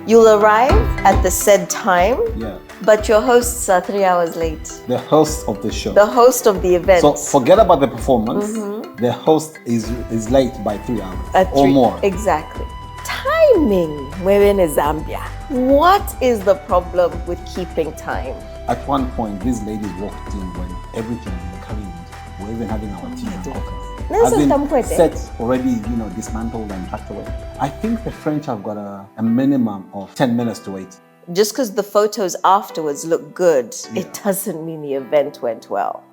You'll arrive at the said time, Yeah. but your hosts are 3 hours late. The host of the show. The host of the event. So forget about the performance. The host is late by 3 hours or more. Exactly. Timing. We're in Zambia. What is the problem with keeping time? At one point, these ladies walked in when everything was cleaned. We're even having our tea and coffee. As in set already, dismantled and packed away. I think the French have got a minimum of 10 minutes to wait. Just because the photos afterwards look good, it doesn't mean the event went well.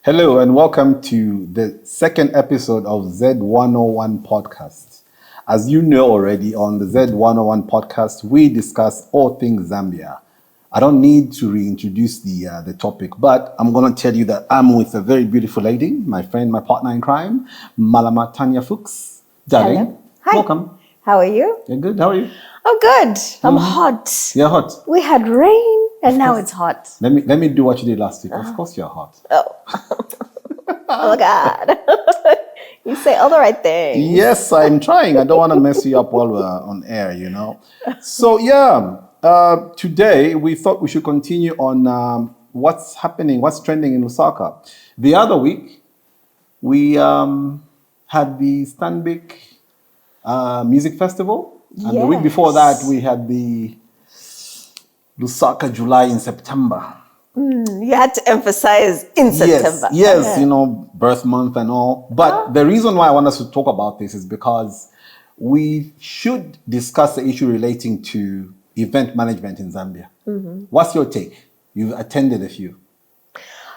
Hello and welcome to the second episode of Zed101 podcast. As you know already, on the Zed101 podcast, we discuss all things Zambia. I don't need to reintroduce the topic, but I'm going to tell you that I'm with a very beautiful lady, my friend, my partner in crime, Malama Tanya Fuchs. Darling, hello. Hi. Welcome. How are you? You're good. How are you? Oh, good. I'm hot. You're hot. We had rain and now it's hot. Let me do what you did last week. Of course you're hot. Oh, oh God. You say all the right things. Yes, I'm trying. I don't want to mess you up while we're on air, So today we thought we should continue on what's happening, what's trending in Lusaka. The other week, we had the Stanbic Music Festival. And the week before that, we had the Lusaka July in September. You had to emphasize in September. Yes, birth month and all. But the reason why I want us to talk about this is because we should discuss the issue relating to event management in Zambia. What's your take? You've attended a few.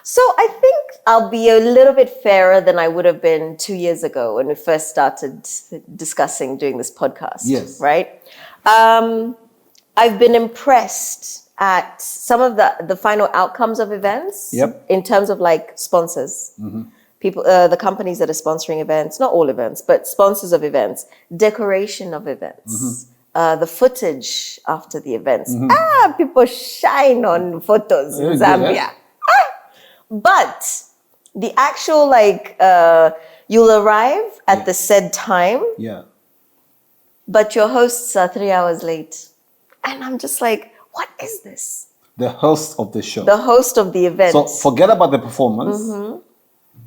So I think I'll be a little bit fairer than I would have been 2 years ago when we first started discussing doing this podcast. Yes. Right? I've been impressed at some of the final outcomes of events in terms of like sponsors. People, the companies that are sponsoring events, not all events, but sponsors of events, decoration of events. The footage after the events. People shine on photos in Zambia. But the actual you'll arrive at the said time. But your hosts are 3 hours late. And I'm just like, what is this? The host of the show. The host of the event. So forget about the performance.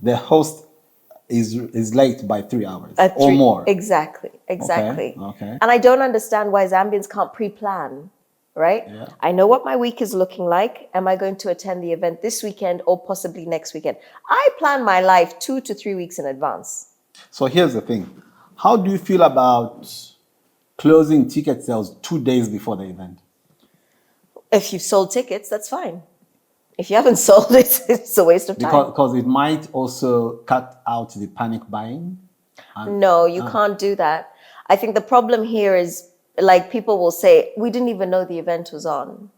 The host is late by 3 hours or more. Exactly. Okay. And I don't understand why Zambians can't pre-plan, right? Yeah. I know what my week is looking like. Am I going to attend the event this weekend or possibly next weekend? I plan my life 2 to 3 weeks in advance. So here's the thing. How do you feel about closing ticket sales 2 days before the event? If you've sold tickets, that's fine. If you haven't sold it, it's a waste of time. Because it might also cut out the panic buying. No, you can't do that. I think the problem here is, like, people will say, we didn't even know the event was on.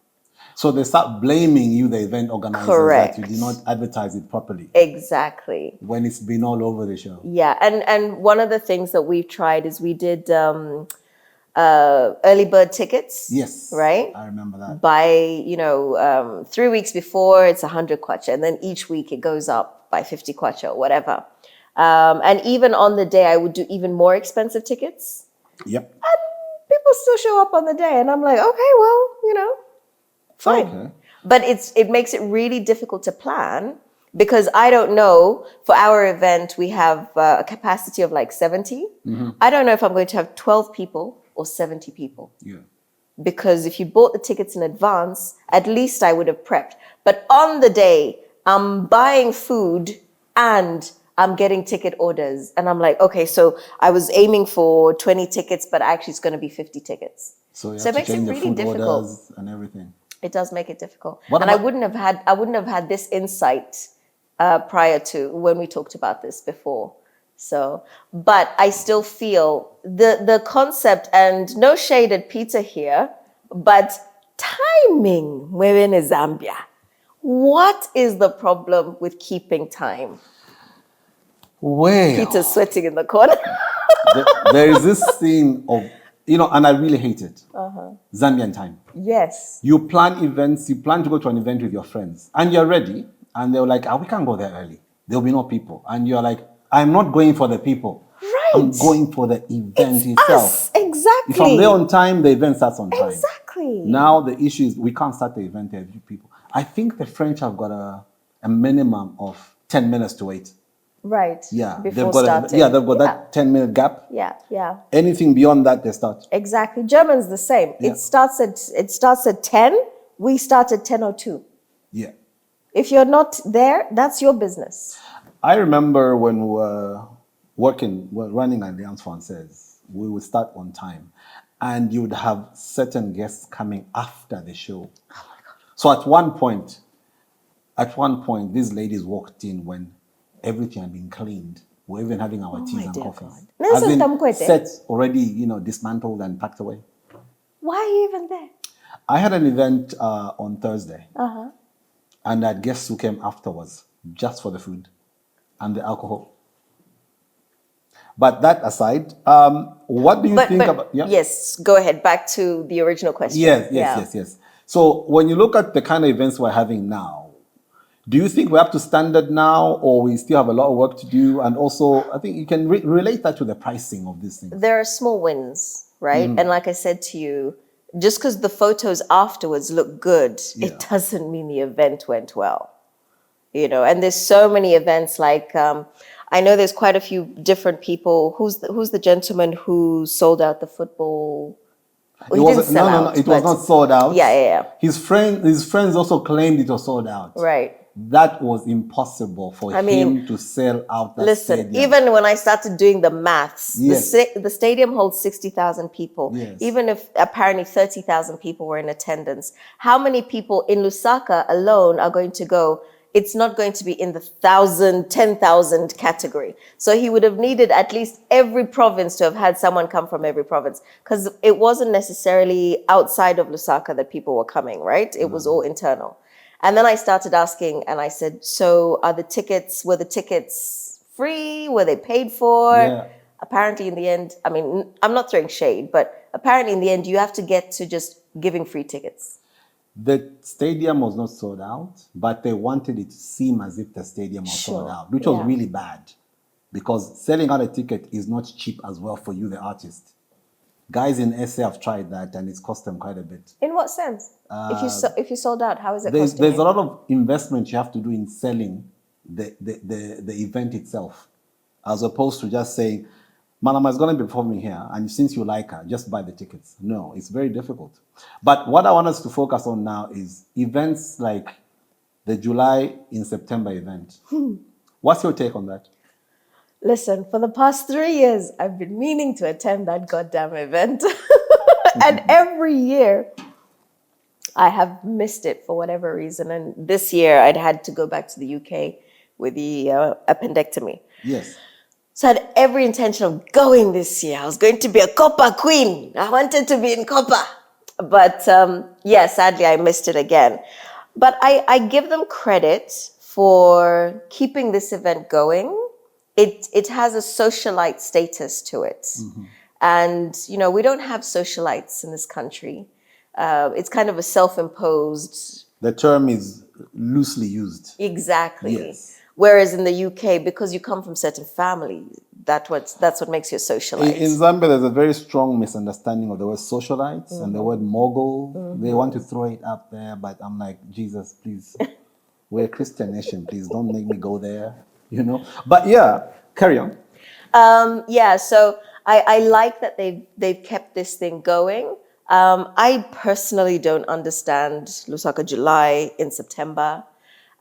So they start blaming you, the event organizers, that you did not advertise it properly. Exactly. When it's been all over the show. Yeah, and one of the things that we've tried is we did early bird tickets. Yes. Right? I remember that. By, 3 weeks before, it's 100 kwacha. And then each week it goes up by 50 kwacha or whatever. And even on the day, I would do even more expensive tickets. Yep. And people still show up on the day. And I'm like, okay, well, fine. Okay. But it makes it really difficult to plan because I don't know, for our event, we have a capacity of like 70. I don't know if I'm going to have 12 people or 70 people. Yeah. Because if you bought the tickets in advance, at least I would have prepped. But on the day, I'm buying food and I'm getting ticket orders. And I'm like, okay, so I was aiming for 20 tickets, but actually it's going to be 50 tickets. So you it have to makes it change the really food difficult. orders and everything. It does make it difficult. I wouldn't have had this insight prior to when we talked about this before. So, but I still feel the concept, and no shade at Peter here, but timing. We're in Zambia. What is the problem with keeping time? Well, Peter's sweating in the corner. there is this thing of, and I really hate it. Zambian time. Yes. You plan events, you plan to go to an event with your friends, and you're ready, and they're like, we can't go there early. There'll be no people. And you're like, I'm not going for the people. Right. I'm going for the event itself. Us. Exactly. If I'm there on time, the event starts on time. Exactly. Now the issue is we can't start the event every people. I think the French have got a minimum of 10 minutes to wait. Right. Yeah. Before They've got starting. they've got that 10-minute gap. Yeah, yeah. Anything beyond that, they start. Exactly. German's the same. Yeah. It starts at 10. We start at 10:02. Yeah. If you're not there, that's your business. I remember when we were running Alliance Française, we would start on time. And you would have certain guests coming after the show. Oh my God. So at one point, these ladies walked in when everything had been cleaned. We're even having our teas and coffees. As in sets already, dismantled and packed away. Why are you even there? I had an event on Thursday. Uh-huh. And I had guests who came afterwards just for the food and the alcohol. But that aside, what do you think about... Yeah? Yes, go ahead. Back to the original question. Yes. So when you look at the kind of events we're having now, do you think we're up to standard now, or we still have a lot of work to do? And also, I think you can relate that to the pricing of these things. There are small wins, right? And like I said to you, just because the photos afterwards look good, it doesn't mean the event went well. And there's so many events like... I know there's quite a few different people. Who's the gentleman who sold out the football? Well, it was not sold out. Yeah. His friends also claimed it was sold out. Right. That was impossible for him to sell out that stadium. Even when I started doing the maths, the stadium holds 60,000 people. Yes. Even if apparently 30,000 people were in attendance, how many people in Lusaka alone are going to go? It's not going to be in the 1,000, 10,000 category. So he would have needed at least every province to have had someone come from every province, because it wasn't necessarily outside of Lusaka that people were coming, right? It was all internal. And then I started asking and I said, so were the tickets free? Were they paid for? Yeah. Apparently in the end, I mean, I'm not throwing shade, but apparently in the end, you have to get to just giving free tickets. The stadium was not sold out, but they wanted it to seem as if the stadium was sold out, which was really bad, because selling out a ticket is not cheap as well for you, the artist. Guys in SA have tried that, and it's cost them quite a bit. In what sense? If you sold out, how is it costing There's you? a lot of investment you have to do in selling the event itself, as opposed to just saying, Malama is going to be performing here, and since you like her, just buy the tickets. No, it's very difficult. But what I want us to focus on now is events like the July in September event. What's your take on that? Listen, for the past 3 years, I've been meaning to attend that goddamn event. And every year, I have missed it for whatever reason. And this year, I'd had to go back to the UK with the appendectomy. Yes. So I had every intention of going this year. I was going to be a Copa queen. I wanted to be in Copa. But sadly, I missed it again. But I give them credit for keeping this event going. It has a socialite status to it. Mm-hmm. And, we don't have socialites in this country. It's kind of a self-imposed... The term is loosely used. Exactly. Yes. Whereas in the UK, because you come from certain families, that's what makes you a socialite. In Zambia, there's a very strong misunderstanding of the word socialites and the word mogul. Mm-hmm. They want to throw it up there, but I'm like, Jesus, please. We're a Christian nation, please. Don't make me go there, But yeah, carry on. So I like that they've kept this thing going. I personally don't understand Lusaka July in September.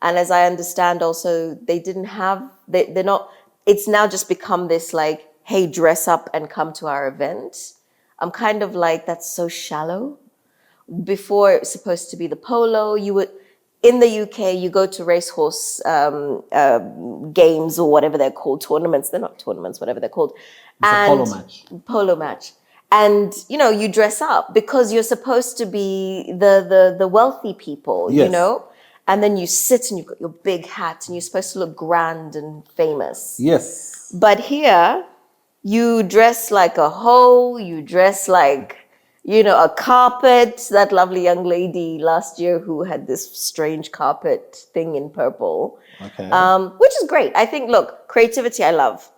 And as I understand also, they're not, it's now just become this like, hey, dress up and come to our event. I'm kind of like, that's so shallow. Before it was supposed to be the polo, in the UK, you go to racehorse games or whatever they're called, tournaments. They're not tournaments, whatever they're called. It's a polo match. Polo match. And, you dress up because you're supposed to be the wealthy people, yes. And then you sit and you've got your big hat and you're supposed to look grand and famous. Yes. But here, you dress like a hoe, you dress like, a carpet. That lovely young lady last year who had this strange carpet thing in purple. Okay. Which is great. I think, look, creativity I love.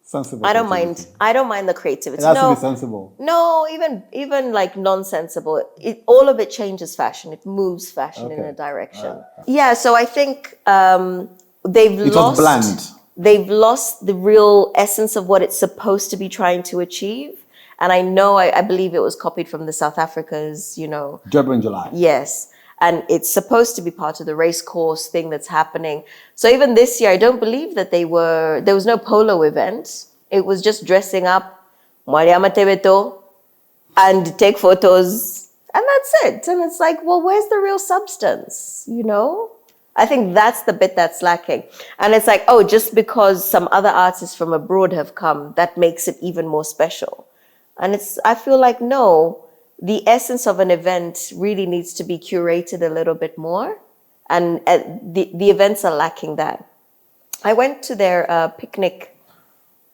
Sensible. I don't mind. I don't mind the creativity. It has to be sensible. No, even like non-sensible. All of it changes fashion. It moves fashion in a direction. Yeah. So I think they've It lost. was bland. They've lost the real essence of what it's supposed to be trying to achieve. And I know, I believe it was copied from the South Africa's, Durban in July. Yes. And it's supposed to be part of the race course thing that's happening. So even this year, I don't believe that there was no polo event. It was just dressing up, Mariama Tebeto, and take photos. And that's it. And it's like, well, where's the real substance? I think that's the bit that's lacking. And it's like, oh, just because some other artists from abroad have come, that makes it even more special. And I feel like, no, the essence of an event really needs to be curated a little bit more. And the events are lacking that. I went to their picnic.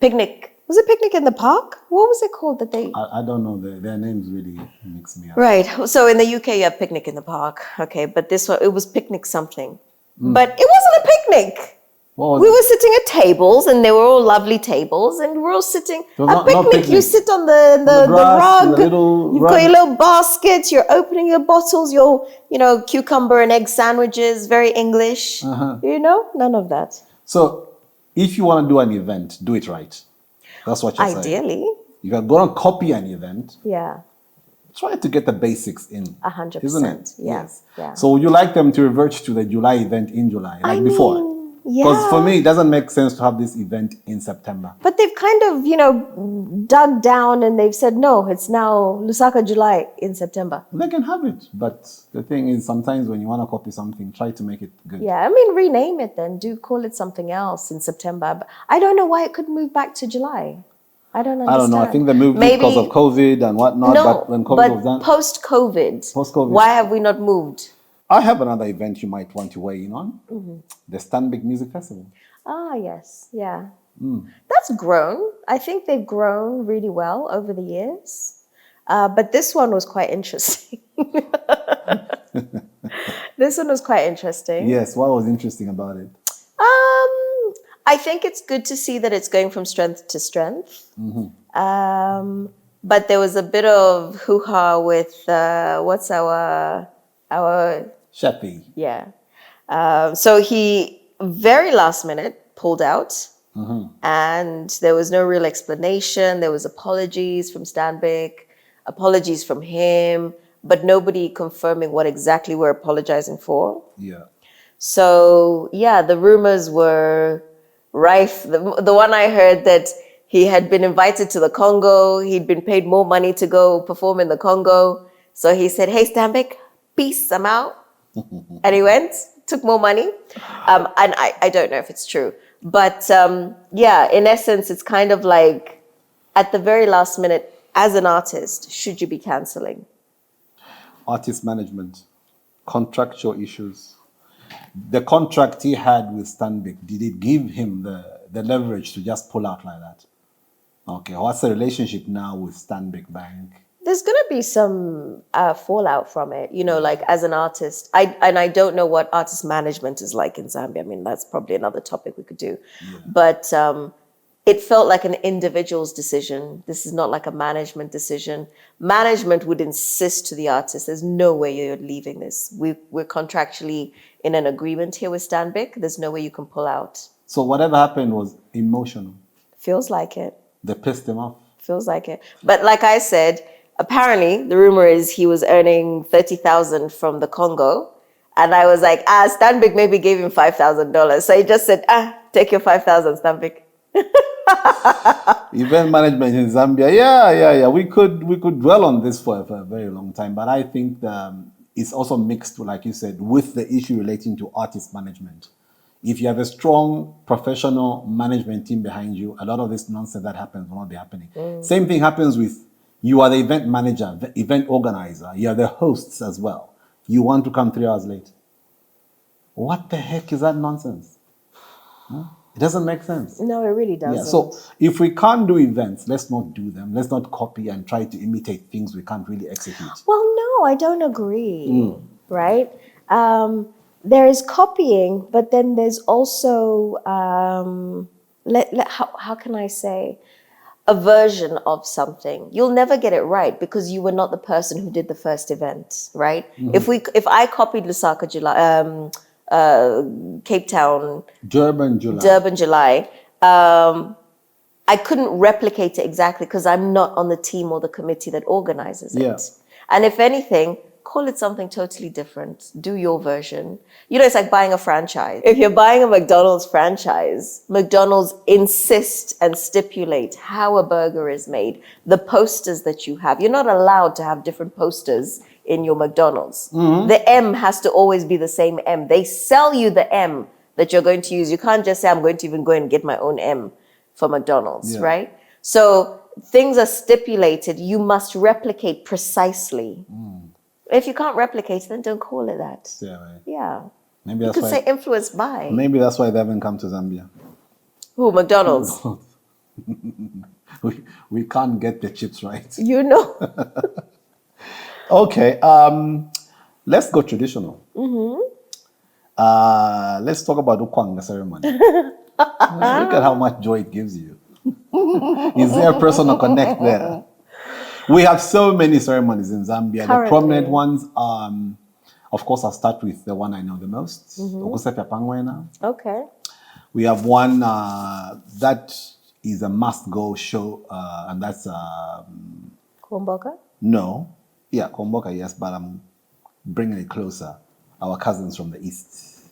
Was it Picnic in the Park? What was it called that they... I don't know. Their names really mix me up. Right. So in the UK, you have Picnic in the Park. Okay. But this one, it was Picnic something. But it wasn't a picnic. We were sitting at tables, and they were all lovely tables, and we were all sitting. A picnic, you sit on the rug, you've got your little baskets, you're opening your bottles, your cucumber and egg sandwiches, very English. None of that. So if you want to do an event, do it right. That's what you're saying. Ideally. You can go and copy an event. Yeah. Try to get the basics in. 100%. Isn't it? Yeah. Yes. Yeah. So would you like them to revert to the July event in July, like before? Yeah. Because for me, it doesn't make sense to have this event in September. But they've kind of, dug down and they've said, no, it's now Lusaka July in September. They can have it. But the thing is, sometimes when you want to copy something, try to make it good. Yeah, rename it then. Call it something else in September. But I don't know why it could move back to July. I don't understand. I don't know. I think they moved because of COVID and whatnot. No, but when COVID was done. Post-COVID. Why have we not moved? I have another event you might want to weigh in on. The Stanbic Music Festival. Ah, yes. Yeah. That's grown. I think they've grown really well over the years. But this one was quite interesting. This one was quite interesting. Yes. What was interesting about it? I think it's good to see that it's going from strength to strength. But there was a bit of hoo-ha with what's our Sheppy. Yeah. So he very last minute pulled out, and there was no real explanation. There was apologies from Stanbic, apologies from him, but nobody confirming what exactly we're apologizing for. Yeah. So yeah, the rumors were rife. The one I heard that he had been invited to the Congo. He'd been paid more money to go perform in the Congo. So he said, hey, Stanbic, peace, I'm out. And he went, took more money. And I don't know if it's true. But yeah, in essence, it's kind of like at the very last minute, as an artist, should you be canceling? Artist management, contractual issues. The contract he had with Stanbic, did it give him the leverage to just pull out like that? Okay, what's the relationship now with Stanbic Bank? There's going to be some fallout from it, like as an artist. I don't know what artist management is like in Zambia. That's probably another topic we could do. Yeah. But it felt like an individual's decision. This is not like a management decision. Management would insist to the artist, there's no way you're leaving this. We're contractually in an agreement here with Stanbic. There's no way you can pull out. So whatever happened was emotional. Feels like it. They pissed him off. Feels like it. But like I said, apparently the rumor is he was earning 30,000 from the Congo. And I was like, Stanbic maybe gave him $5,000. So he just said, take your 5,000, Stanbic. Event management in Zambia. Yeah. We could dwell on this for a very long time. But I think it's also mixed, like you said, with the issue relating to artist management. If you have a strong professional management team behind you, a lot of this nonsense that happens will not be happening. Same thing happens with you are the event manager, the event organizer. You are the hosts as well. You want to come 3 hours late. What the heck is that nonsense? It doesn't make sense. No, it really doesn't. Yeah, so if we can't do events, let's not do them. Let's not copy and try to imitate things we can't really execute. Well, no, I don't agree. Right? There is copying, but then there's also how can I say, a version of something. You'll never get it right because you were not the person who did the first event, right? If I copied Lusaka, July, Cape Town, Durban, July, I couldn't replicate it exactly because I'm not on the team or the committee that organizes it. Yeah. And if anything, call it something totally different. Do your version. You know, it's like buying a franchise. If you're buying a McDonald's franchise, McDonald's insist and stipulate how a burger is made, the posters that you have. You're not allowed to have different posters in your McDonald's. The M has to always be the same M. They sell you the M that you're going to use. You can't just say, I'm going to even go and get my own M for McDonald's, right? So things are stipulated. You must replicate precisely. If you can't replicate, then don't call it that. Yeah. Maybe that's you could say influenced by. Maybe that's why they haven't come to Zambia. Who, McDonald's? we can't get the chips right. You know. Okay. Let's go traditional. Let's talk about Ukwanga ceremony. Look at how much joy it gives you. Is there a personal connect there? We have so many ceremonies in Zambia. Currently. The prominent ones, of course, I'll start with the one I know the most. Okay. We have one that is a must-go show, and that's... Kwamboka? No. Yeah, Kwamboka, yes, but I'm bringing it closer. Our cousins from the east.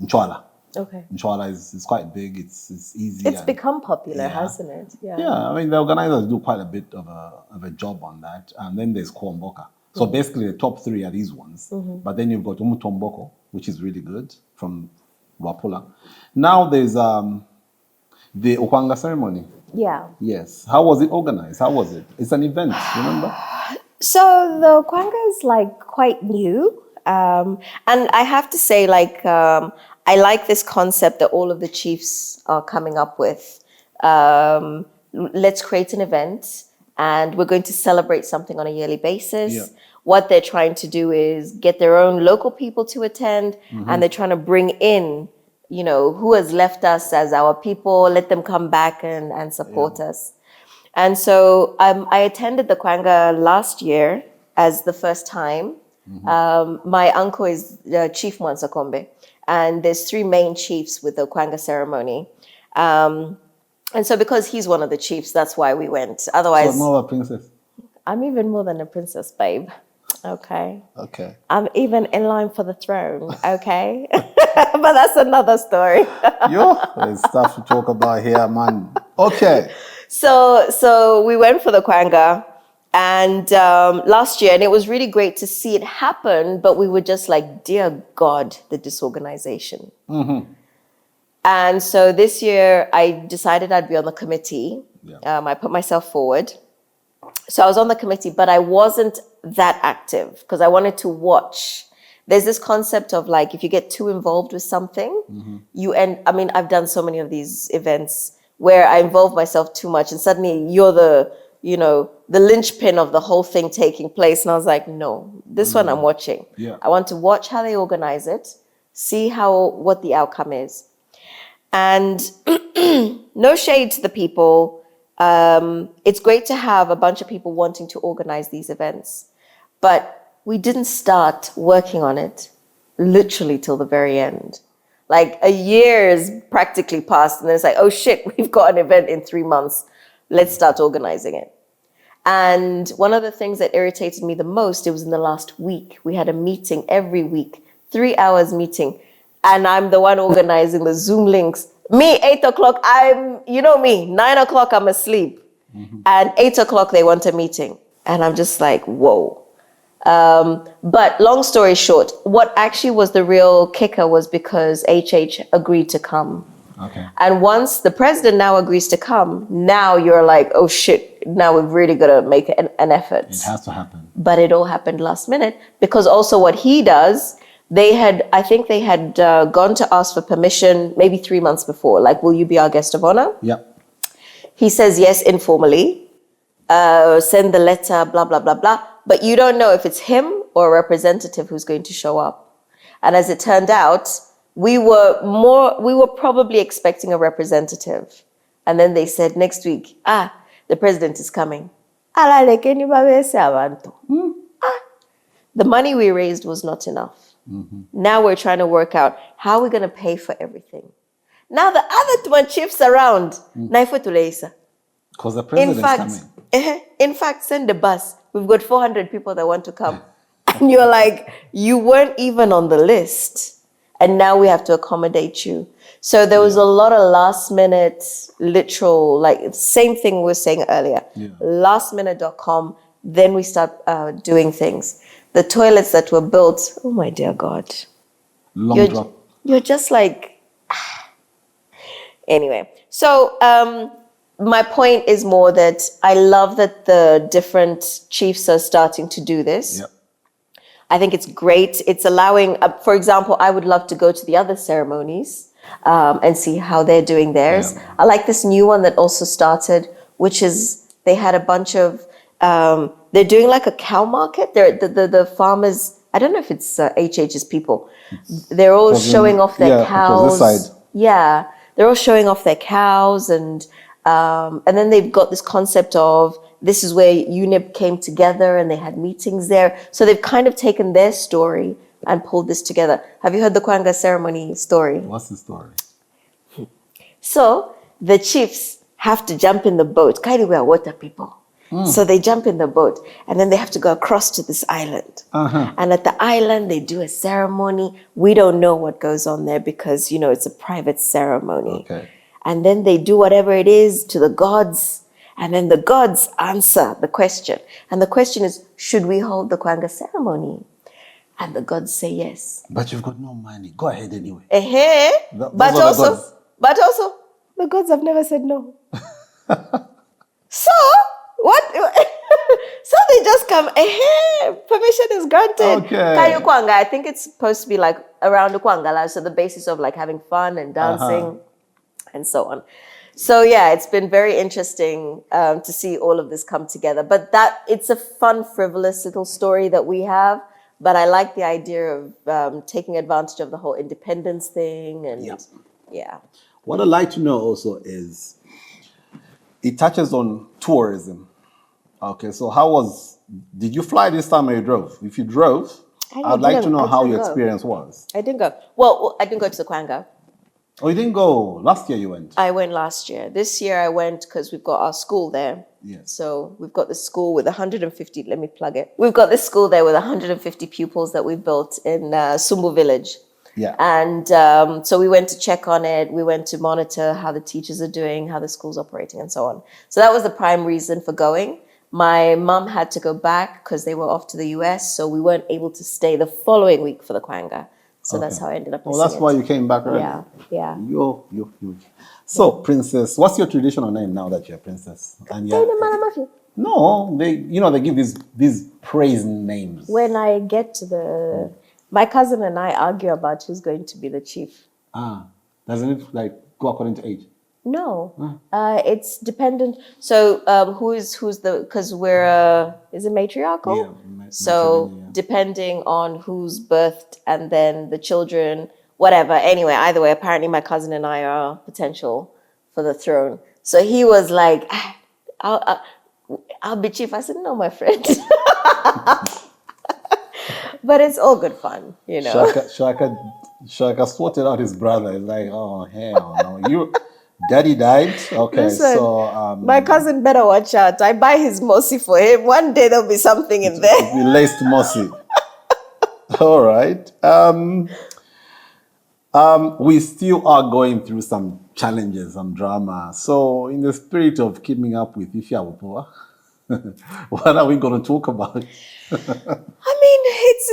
Nchwala. Okay. Nchwala is quite big. It's easy. It's become popular, hasn't it? Yeah. I mean, the organizers do quite a bit of a job on that. And then there's Kwamboka. So basically, the top three are these ones. But then you've got Umutomboko, which is really good, from Wapula. Now there's the Ukwanga ceremony. Yeah. Yes. How was it organized? How was it? It's an event, remember? So the Ukwanga is like quite new. And I have to say, like, I like this concept that all of the chiefs are coming up with. Let's create an event and we're going to celebrate something on a yearly basis. Yeah. What they're trying to do is get their own local people to attend, and they're trying to bring in, you know, who has left us as our people, let them come back and support us. And so I attended the Kwanga last year as the first time. My uncle is Chief Mwansakombe, and there's three main chiefs with the Kwanga ceremony. And so because he's one of the chiefs, that's why we went. Otherwise... So more of a princess? I'm even more than a princess, babe. Okay. Okay. I'm even in line for the throne, okay? But that's another story. There's stuff to talk about here, man. Okay. So we went for the Kwanga. And last year, and it was really great to see it happen, but we were just like, dear God, the disorganization. And so this year, I decided I'd be on the committee. I put myself forward. So I was on the committee, but I wasn't that active because I wanted to watch. There's this concept of like, if you get too involved with something, you end, I mean, I've done so many of these events where I involve myself too much and suddenly you're the linchpin of the whole thing taking place. And I was like, no, this one I'm watching. I want to watch how they organize it, see what the outcome is. And no shade to the people. It's great to have a bunch of people wanting to organize these events, but we didn't start working on it literally till the very end. Like a year is practically passed and then it's like, oh shit, we've got an event in 3 months. Let's start organizing it. And one of the things that irritated me the most, it was in the last week. We had a meeting every week, 3 hours meeting. And I'm the one organizing the Zoom links. Me, 8 o'clock, you know me, 9 o'clock, I'm asleep. And 8 o'clock, they want a meeting. And I'm just like, whoa. But long story short, what actually was the real kicker was because HH agreed to come. Okay. And once the president now agrees to come, now you're like, oh shit, now we've really got to make an effort. It has to happen. But it all happened last minute because also what he does, I think they had gone to ask for permission maybe 3 months before. Like, will you be our guest of honor? Yep. He says yes informally, send the letter, blah, blah, blah, blah. But you don't know if it's him or a representative who's going to show up. And as it turned out, we were probably expecting a representative. And then they said next week, the president is coming. The money we raised was not enough. Now we're trying to work out how we're going to pay for everything. Now the other one chiefs around. Because the president is coming. In fact, send the bus. We've got 400 people that want to come. And you're like, you weren't even on the list. And now we have to accommodate you. So there was a lot of last minute, literal, like same thing we were saying earlier. Lastminute.com. Then we start doing things. The toilets that were built, oh my dear God. You're just like, anyway. So my point is more that I love that the different chiefs are starting to do this. Yep. I think it's great. It's allowing, for example, I would love to go to the other ceremonies and see how they're doing theirs. Yeah. I like this new one that also started, which is they had a bunch of, they're doing like a cow market. The farmers, I don't know if it's HH's people. They're all showing off their cows. This side. Yeah, they're all showing off their cows, and then they've got this concept of this is where UNIP came together and they had meetings there. So they've kind of taken their story and pulled this together. Have you heard the Kwanga ceremony story? What's the story? So the chiefs have to jump in the boat. Kind of we are water people. So they jump in the boat and then they have to go across to this island. And at the island, they do a ceremony. We don't know what goes on there because, it's a private ceremony. Okay. And then they do whatever it is to the gods. And then the gods answer the question. And the question is, should we hold the Kwanga ceremony? And the gods say yes. But you've got no money. Go ahead anyway. But also, the gods have never said no. So, what? So they just come, permission is granted. Okay. Kayo Kwanga, I think it's supposed to be like around the Kwanga, so the basis of like having fun and dancing and so on. So yeah, it's been very interesting to see all of this come together. But it's a fun, frivolous little story that we have. But I like the idea of taking advantage of the whole independence thing. And yeah. What I'd like to know also is, it touches on tourism. Okay, so did you fly this time or you drove? If you drove, I'd like to know how your experience was. I didn't go. Well, I didn't go to the Kwanga. Oh, you didn't go? Last year you went? I went last year. This year I went because we've got our school there. Yes. So we've got this school with 150, let me plug it. We've got this school there with 150 pupils that we built in Sumbu village. Yeah. And so we went to check on it. We went to monitor how the teachers are doing, how the school's operating and so on. So that was the prime reason for going. My mum had to go back because they were off to the US. So we weren't able to stay the following week for the Kwanga. So that's how I ended up. Oh, that's why you came back already. Yeah. So, Princess, what's your traditional name now that you're a princess? And no, they give these praise names. When I get to my cousin and I argue about who's going to be the chief. Doesn't it go according to age? No, it's dependent. So because we're is it matriarchal? Yeah. So depending on who's birthed and then the children, whatever. Anyway, either way, apparently my cousin and I are potential for the throne. So he was like, I'll be chief. I said, no, my friend. But it's all good fun, Shaka sorted out his brother. He's like, oh, hell no. Daddy died. Okay, listen, so my cousin better watch out. I buy his mossy for him. One day there'll be something in there. It'll be laced mossy. All right. We still are going through some challenges, some drama. So, in the spirit of keeping up with Ifyawupua, what are we going to talk about? I mean,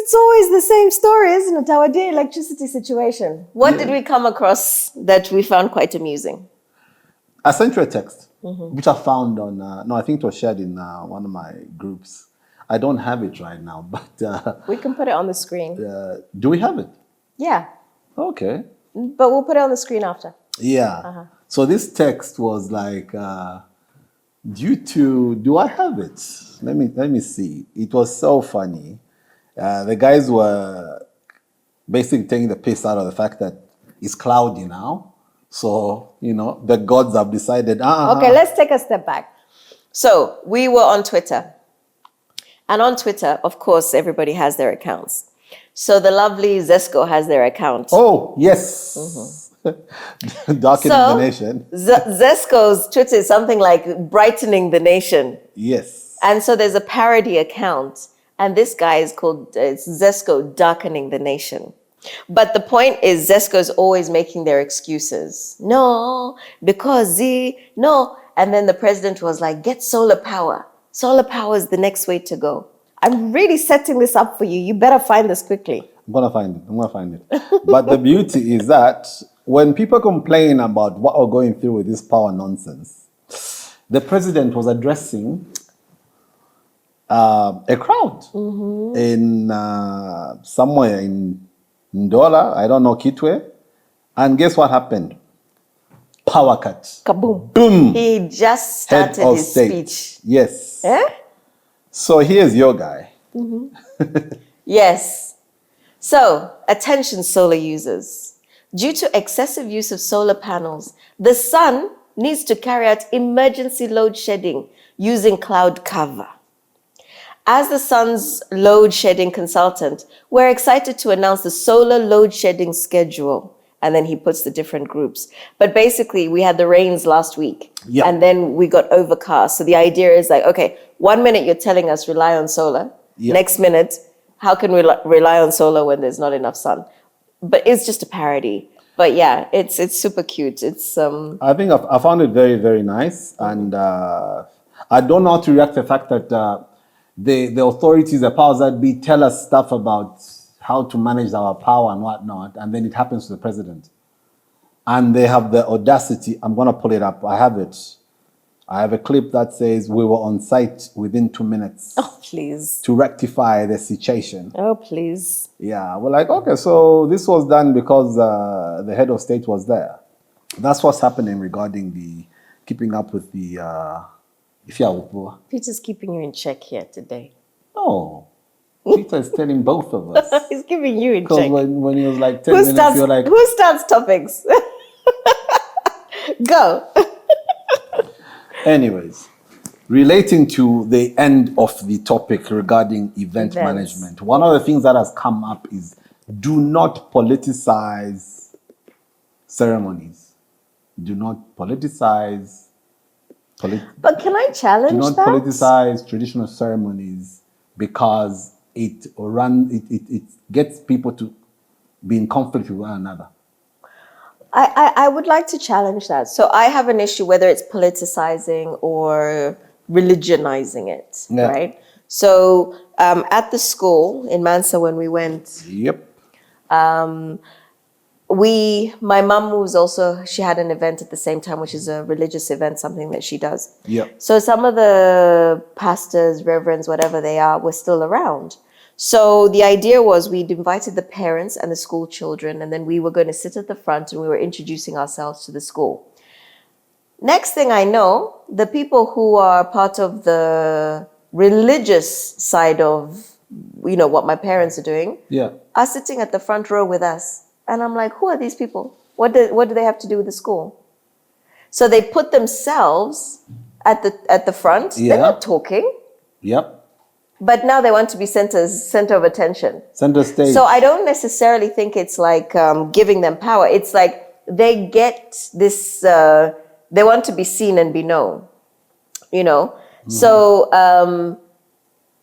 it's always the same story, isn't it? Our day electricity situation. What did we come across that we found quite amusing? I sent you a text, which I found on, I think it was shared in one of my groups. I don't have it right now, but... we can put it on the screen. Do we have it? Yeah. Okay. But we'll put it on the screen after. Yeah. So this text was like, do I have it? Let me see. It was so funny. The guys were basically taking the piss out of the fact that it's cloudy now. So, the gods have decided, Okay, let's take a step back. So we were on Twitter. And on Twitter, of course, everybody has their accounts. So the lovely Zesco has their account. Oh, yes. Darkening the nation. Zesco's Twitter is something like brightening the nation. Yes. And so there's a parody account. And this guy is called Zesco Darkening the Nation. But the point is, Zesco's always making their excuses. No, because no. And then the president was like, get solar power. Solar power is the next way to go. I'm really setting this up for you. You better find this quickly. I'm going to find it. But the beauty is that when people complain about what we're going through with this power nonsense, the president was addressing a crowd in somewhere in Ndola, I don't know, Kitwe. And guess what happened? Power cut. Kaboom. Boom. He just started his speech. Yes. Eh? So here's your guy. Yes. So, attention solar users. Due to excessive use of solar panels, the sun needs to carry out emergency load shedding using cloud cover. As the sun's load shedding consultant, we're excited to announce the solar load shedding schedule. And then he puts the different groups. But basically, we had the rains last week. Yep. And then we got overcast. So the idea is like, okay, 1 minute you're telling us rely on solar. Yep. Next minute, how can we rely on solar when there's not enough sun? But it's just a parody. But yeah, it's super cute. It's I think I found it very, very nice. And I don't know how to react to the fact that the authorities, the powers that be, tell us stuff about how to manage our power and whatnot, and then it happens to the president. And they have the audacity, I'm going to pull it up, I have it. I have a clip that says we were on site within 2 minutes. Oh, please. To rectify the situation. Oh, please. Yeah, we're like, okay, so this was done because the head of state was there. That's what's happening regarding the keeping up with the... Peter's keeping you in check here today. Oh. Peter is telling both of us. He's giving you in Because check. when he was like 10 minutes, you're like... Who starts topics? Go. Anyways, relating to the end of the topic regarding event management, one of the things that has come up is do not politicize ceremonies. Do not politicize... But can I challenge that? Do not politicize traditional ceremonies because it gets people to be in conflict with one another. I would like to challenge that. So I have an issue whether it's politicizing or religionizing it, right? So at the school in Mansa when we went, my mum was also, she had an event at the same time, which is a religious event, something that she does. So some of the pastors, reverends, whatever they are, were still around. So the idea was we'd invited the parents and the school children, and then we were going to sit at the front and we were introducing ourselves to the school. Next thing I know, the people who are part of the religious side of, what my parents are doing, are sitting at the front row with us. And I'm like, who are these people? What do they have to do with the school? So they put themselves at the front. They're not talking. But now they want to be center of attention. Center stage. So I don't necessarily think it's like giving them power. It's like they get this, they want to be seen and be known, So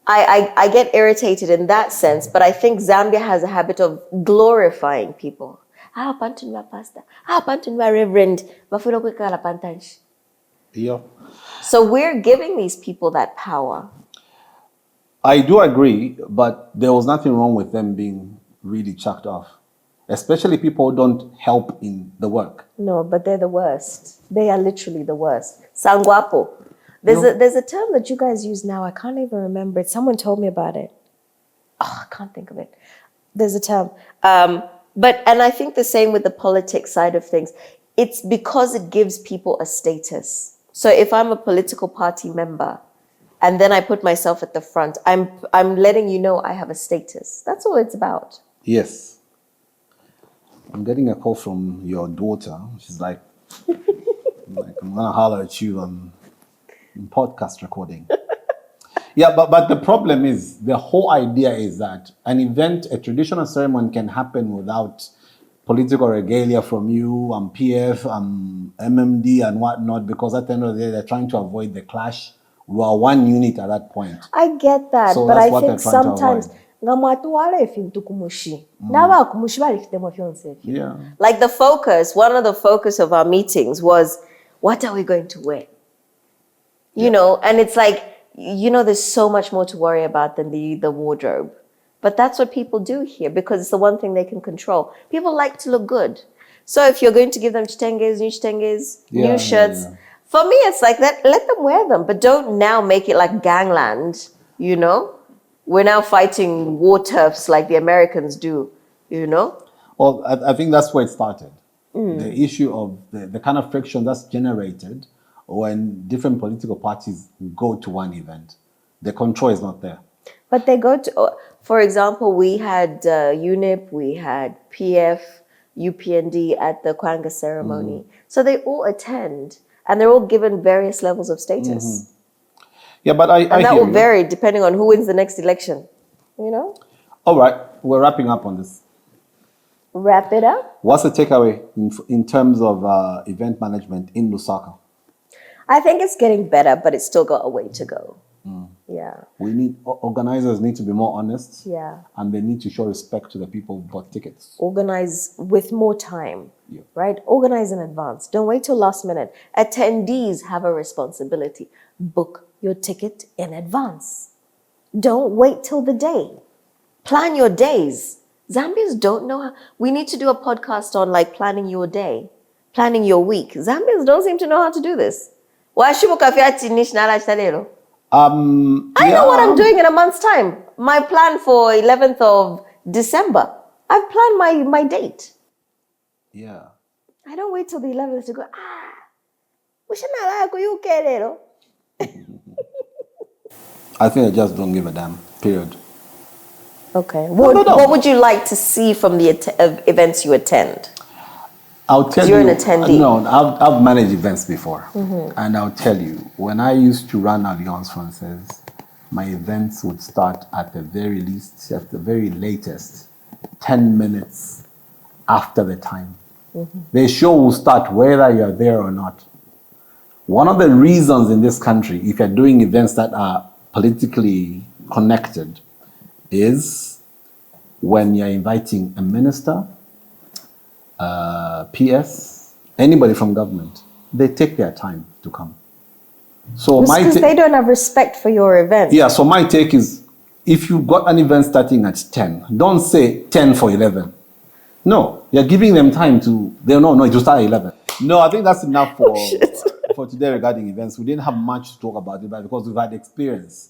I get irritated in that sense, but I think Zambia has a habit of glorifying people. Pantunwa pastor, pantunwa reverend, So we're giving these people that power. I do agree, but there was nothing wrong with them being really chucked off. Especially people who don't help in the work. No, but they're the worst. They are literally the worst. Sangwapo. There's a term that you guys use now. I can't even remember it. Someone told me about it. Oh, I can't think of it. There's a term. And I think the same with the politics side of things. It's because it gives people a status. So if I'm a political party member, and then I put myself at the front, I'm letting you know I have a status. That's all it's about. Yes. I'm getting a call from your daughter. She's like, I'm gonna holler at you on podcast recording. Yeah, but the problem is, the whole idea is that an event, a traditional ceremony can happen without political regalia from you, PF, MMD and whatnot, because at the end of the day, they're trying to avoid the clash. We are one unit at that point. I get that, So but that's I what think they're trying to sometimes avoid. Yeah. Like the focus, one of the focus of our meetings was, what are we going to wear? You know, and it's like, there's so much more to worry about than the wardrobe. But that's what people do here because it's the one thing they can control. People like to look good. So if you're going to give them chitenges, new shirts, for me, it's like that. Let them wear them, but don't now make it like gangland, We're now fighting war turfs like the Americans do, Well, I think that's where it started. The issue of the kind of friction that's generated when different political parties go to one event. The control is not there. But they go to, for example, we had UNIP, we had PF, UPND at the Kwanga ceremony. So they all attend and they're all given various levels of status. Yeah, but I that hear will you. vary depending on who wins the next election, All right, we're wrapping up on this. Wrap it up. What's the takeaway in terms of event management in Lusaka? I think it's getting better, but it's still got a way to go. Yeah. Organizers need to be more honest. Yeah. And they need to show respect to the people who bought tickets. Organize with more time, right? Organize in advance. Don't wait till last minute. Attendees have a responsibility. Book your ticket in advance. Don't wait till the day. Plan your days. Zambians don't know how. We need to do a podcast on like planning your day, planning your week. Zambians don't seem to know how to do this. I know what I'm doing in a month's time. My plan for 11th of December. I've planned my date. Yeah. I don't wait till the 11th to go, you get it. I think I just don't give a damn, period. Okay. What would you like to see from the events you attend? I'll tell You're you. an attendee. No, I've managed events before. And I'll tell you, when I used to run Alliance Francaise, my events would start at the very least, at the very latest, 10 minutes after the time. The show will start whether you're there or not. One of the reasons in this country, if you're doing events that are politically connected, is when you're inviting a minister, PS, anybody from government, they take their time to come. So because they don't have respect for your event. Yeah, so my take is, if you've got an event starting at 10, don't say 10 for 11. No, you're giving them time to, it will start at 11. No, I think that's enough for today regarding events. We didn't have much to talk about it, but because we've had experience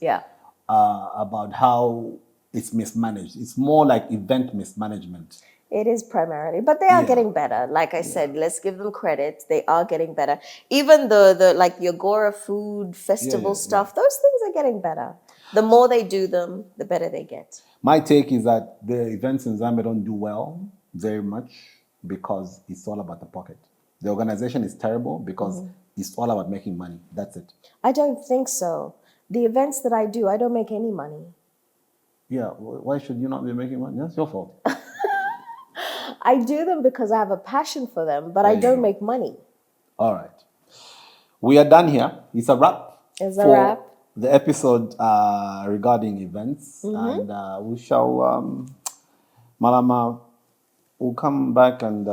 about how it's mismanaged. It's more like event mismanagement. It is primarily, but they are getting better. Like I said, let's give them credit. They are getting better. Even the like the Agora food festival stuff, those things are getting better. The more they do them, the better they get. My take is that the events in Zambia don't do well very much because it's all about the pocket. The organization is terrible because it's all about making money. That's it. I don't think so. The events that I do, I don't make any money. Yeah, why should you not be making money? That's your fault. I do them because I have a passion for them, but I don't make money. All right. We are done here. It's a wrap. It's a wrap. The episode regarding events. And we shall, Malama will come back and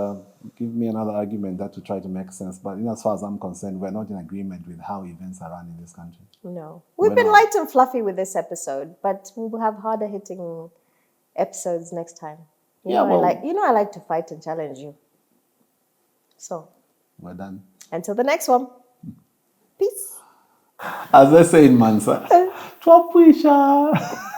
give me another argument that will try to make sense. But as far as I'm concerned, we're not in agreement with how events are run in this country. No. We've been light and fluffy with this episode, but we'll have harder hitting episodes next time. I like to fight and challenge you. So we're done. Until the next one. Peace. As they say in Mansa, Twapuisha.